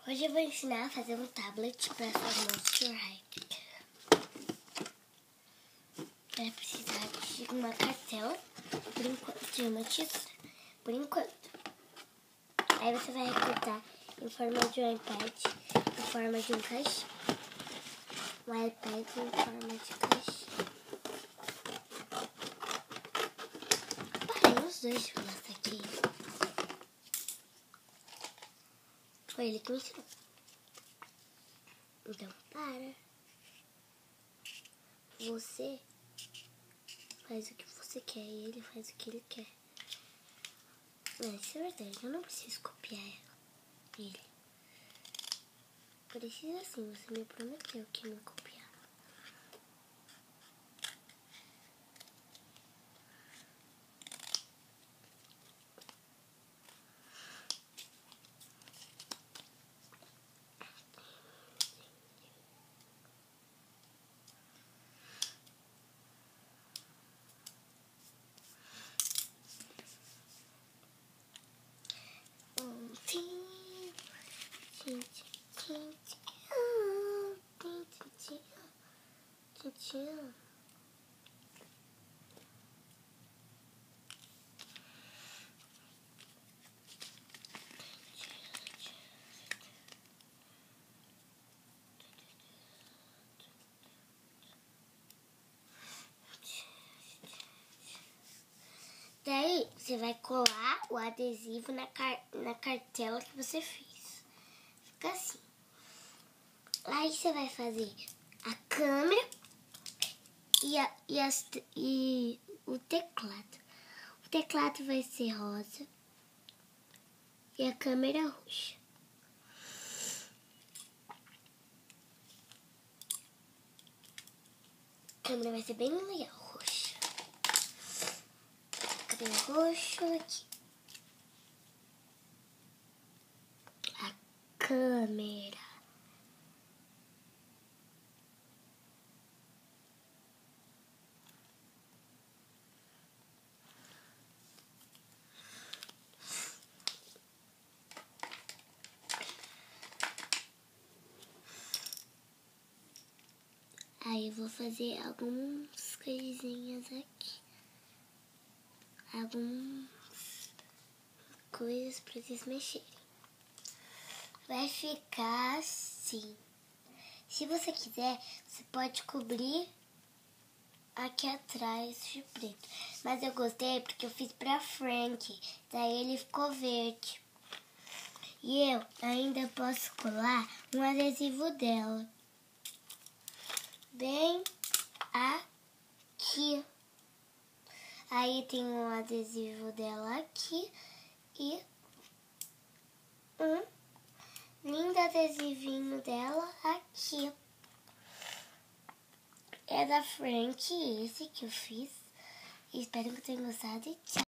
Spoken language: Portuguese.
Hoje eu vou ensinar a fazer um tablet para essa Monster High. Vai precisar de uma cartela, por enquanto, de uma tesoura, por enquanto. Aí você vai recortar em forma de um iPad, em forma de um caixinho. Um iPad em forma de caixinho. Parei os dois de mostrar aqui. Foi ele que me ensinou. Então, para. Você faz o que você quer e ele faz o que ele quer. Mas isso é verdade, eu não preciso copiar ele. Precisa sim, você me prometeu que ia me copiar. Daí, você vai colar o adesivo na cartela que você fez. Fica assim. Aí você vai fazer a câmera e o teclado. O teclado vai ser rosa e a câmera roxa. A câmera vai ser bem legal, roxa. Cabelo roxo aqui. A câmera. Aí eu vou fazer algumas coisinhas aqui. Algumas coisas para vocês mexerem. Vai ficar assim. Se você quiser, você pode cobrir aqui atrás de preto. Mas eu gostei porque eu fiz pra Frank. Daí ele ficou verde. E eu ainda posso colar um adesivo dela. Bem aqui. Aí tem um adesivo dela aqui e um lindo adesivinho dela aqui. É da Frank esse que eu fiz. Espero que tenham gostado e tchau.